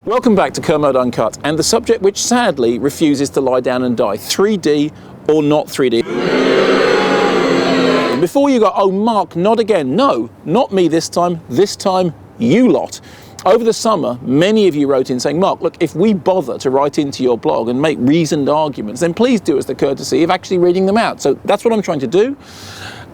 Welcome back to Kermode Uncut, and the subject which sadly refuses to lie down and die, 3D or not 3D. And before you go, oh Mark, not again. No, not me this time you lot. Over the summer, many of you wrote in saying, Mark, look, if we bother to write into your blog and make reasoned arguments, then please do us the courtesy of actually reading them out. So that's what I'm trying to do.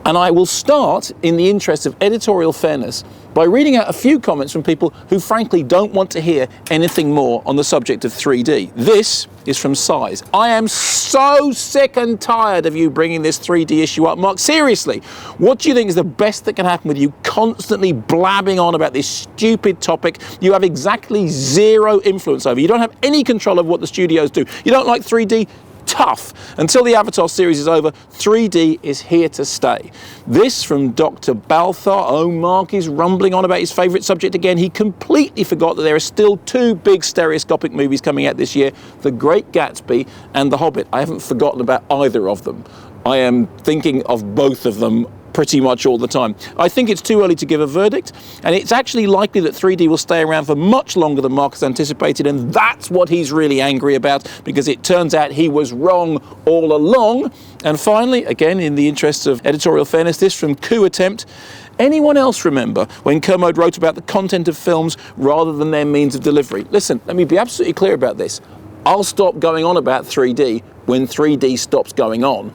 And I will start, in the interest of editorial fairness, by reading out a few comments from people who frankly don't want to hear anything more on the subject of 3D. This is from Size. I am so sick and tired of you bringing this 3D issue up. Mark, seriously, what do you think is the best that can happen with you constantly blabbing on about this stupid topic you have exactly zero influence over? You don't have any control over what the studios do. You don't like 3D? Tough. Until the Avatar series is over, 3D is here to stay. This from Dr. Balthar. Oh, Mark is rumbling on about his favourite subject again. He completely forgot that there are still two big stereoscopic movies coming out this year, The Great Gatsby and The Hobbit. I haven't forgotten about either of them. I am thinking of both of them pretty much all the time. I think it's too early to give a verdict, and it's actually likely that 3D will stay around for much longer than Mark has anticipated, and that's what he's really angry about, because it turns out he was wrong all along. And finally, again, in the interests of editorial fairness, this from Coup Attempt. Anyone else remember when Kermode wrote about the content of films rather than their means of delivery? Listen, let me be absolutely clear about this. I'll stop going on about 3D when 3D stops going on.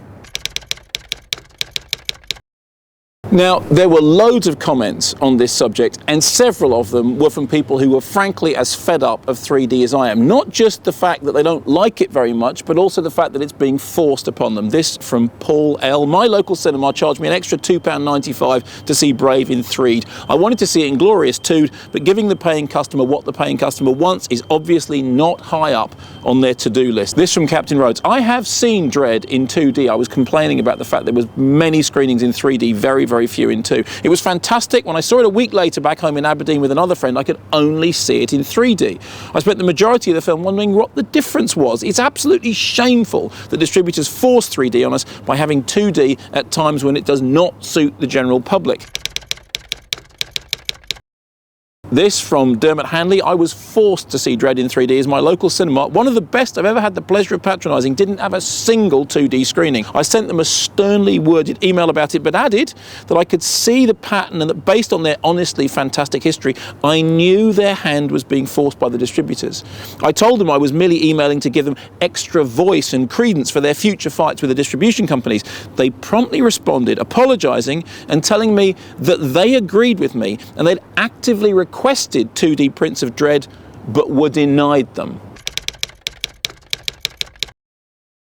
Now, there were loads of comments on this subject, and several of them were from people who were frankly as fed up of 3D as I am. Not just the fact that they don't like it very much, but also the fact that it's being forced upon them. This from Paul L. My local cinema charged me an extra £2.95 to see Brave in 3D. I wanted to see it in glorious 2D, but giving the paying customer what the paying customer wants is obviously not high up on their to-do list. This from Captain Rhodes. I have seen Dredd in 2D. I was complaining about the fact there was many screenings in 3D, very few in 2. It was fantastic. When I saw it a week later back home in Aberdeen with another friend, I could only see it in 3D. I spent the majority of the film wondering what the difference was. It's absolutely shameful that distributors force 3D on us by having 2D at times when it does not suit the general public. This from Dermot Hanley. I was forced to see Dredd in 3D as my local cinema, one of the best I've ever had the pleasure of patronising, didn't have a single 2D screening. I sent them a sternly worded email about it, but added that I could see the pattern and that based on their honestly fantastic history, I knew their hand was being forced by the distributors. I told them I was merely emailing to give them extra voice and credence for their future fights with the distribution companies. They promptly responded, apologising and telling me that they agreed with me and they'd actively requested 2D prints of Dredd, but were denied them.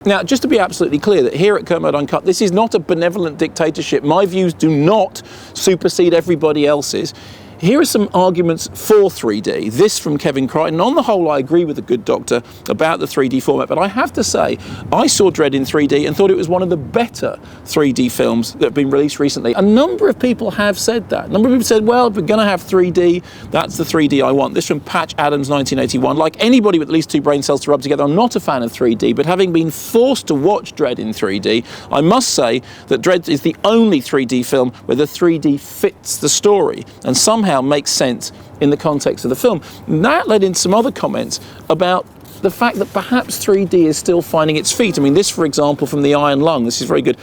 Now, just to be absolutely clear that here at Kermode Uncut, this is not a benevolent dictatorship. My views do not supersede everybody else's. Here are some arguments for 3D. This from Kevin Crichton. On the whole, I agree with the good doctor about the 3D format, but I have to say, I saw Dredd in 3D and thought it was one of the better 3D films that have been released recently. A number of people have said that. A number of people said, well, if we're going to have 3D, that's the 3D I want. This from Patch Adams, 1981. Like anybody with at least two brain cells to rub together, I'm not a fan of 3D, but having been forced to watch Dredd in 3D, I must say that Dredd is the only 3D film where the 3D fits the story and somehow makes sense in the context of the film. And that led into some other comments about the fact that perhaps 3D is still finding its feet. I mean, this, for example, from The Iron Lung, this is very good.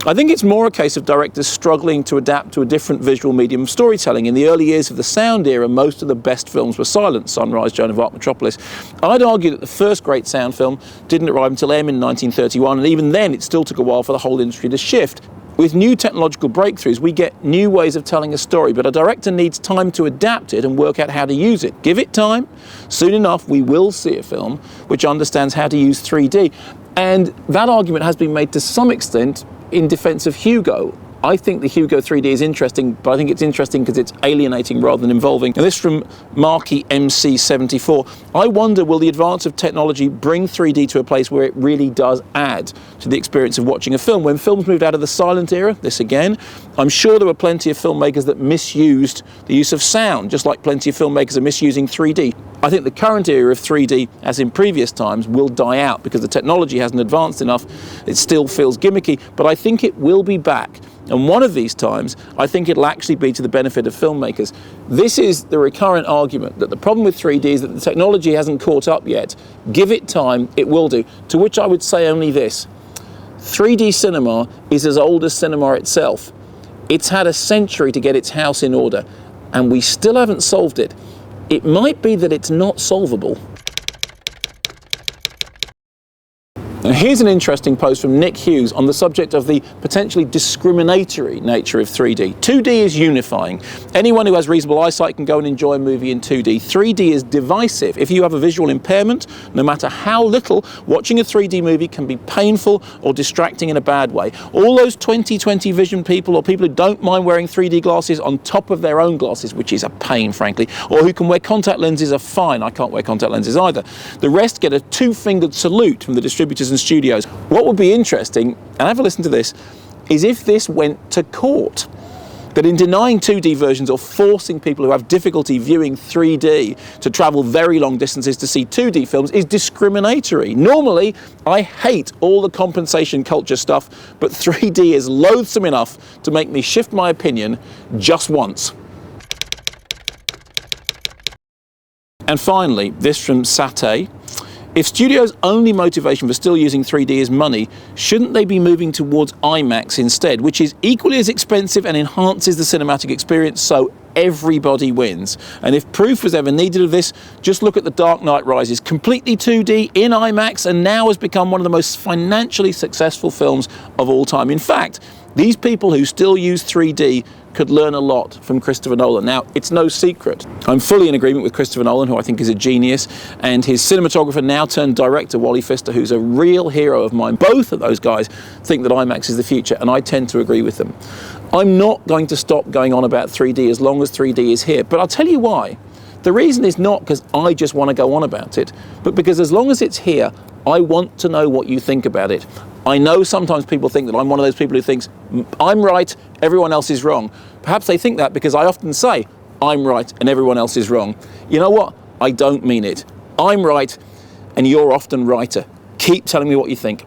I think it's more a case of directors struggling to adapt to a different visual medium of storytelling. In the early years of the sound era, most of the best films were silent. Sunrise, Joan of Arc, Metropolis. I'd argue that the first great sound film didn't arrive until M in 1931, and even then it still took a while for the whole industry to shift. With new technological breakthroughs, we get new ways of telling a story, but a director needs time to adapt it and work out how to use it. Give it time. Soon enough, we will see a film which understands how to use 3D. And that argument has been made to some extent in defense of Hugo. I think the Hugo 3D is interesting, but I think it's interesting because it's alienating rather than involving. And this from Marky MC74. I wonder, will the advance of technology bring 3D to a place where it really does add to the experience of watching a film? When films moved out of the silent era, this again, I'm sure there were plenty of filmmakers that misused the use of sound, just like plenty of filmmakers are misusing 3D. I think the current era of 3D, as in previous times, will die out because the technology hasn't advanced enough. It still feels gimmicky, but I think it will be back And one of these times, I think it'll actually be to the benefit of filmmakers. This is the recurrent argument, that the problem with 3D is that the technology hasn't caught up yet. Give it time, it will do. To which I would say only this: 3D cinema is as old as cinema itself. It's had a century to get its house in order, and we still haven't solved it. It might be that it's not solvable. Now, here's an interesting post from Nick Hughes on the subject of the potentially discriminatory nature of 3D. 2D is unifying. Anyone who has reasonable eyesight can go and enjoy a movie in 2D. 3D is divisive. If you have a visual impairment, no matter how little, watching a 3D movie can be painful or distracting in a bad way. All those 20/20 vision people, or people who don't mind wearing 3D glasses on top of their own glasses, which is a pain, frankly, or who can wear contact lenses, are fine. I can't wear contact lenses either. The rest get a two-fingered salute from the distributors and studios. What would be interesting, and have a listen to this, is if this went to court. That in denying 2D versions or forcing people who have difficulty viewing 3D to travel very long distances to see 2D films is discriminatory. Normally, I hate all the compensation culture stuff, but 3D is loathsome enough to make me shift my opinion just once. And finally, this from Satay. If studios' only motivation for still using 3D is money, shouldn't they be moving towards IMAX instead, which is equally as expensive and enhances the cinematic experience, so everybody wins? And if proof was ever needed of this, just look at The Dark Knight Rises, completely 2D in IMAX, and now has become one of the most financially successful films of all time. In fact, these people who still use 3D could learn a lot from Christopher Nolan. Now, it's no secret, I'm fully in agreement with Christopher Nolan, who I think is a genius, and his cinematographer now turned director, Wally Pfister, who's a real hero of mine. Both of those guys think that IMAX is the future, and I tend to agree with them. I'm not going to stop going on about 3D as long as 3D is here, but I'll tell you why. The reason is not because I just want to go on about it, but because as long as it's here, I want to know what you think about it. I know sometimes people think that I'm one of those people who thinks, I'm right, everyone else is wrong. Perhaps they think that because I often say, I'm right and everyone else is wrong. You know what? I don't mean it. I'm right and you're often righter. Keep telling me what you think.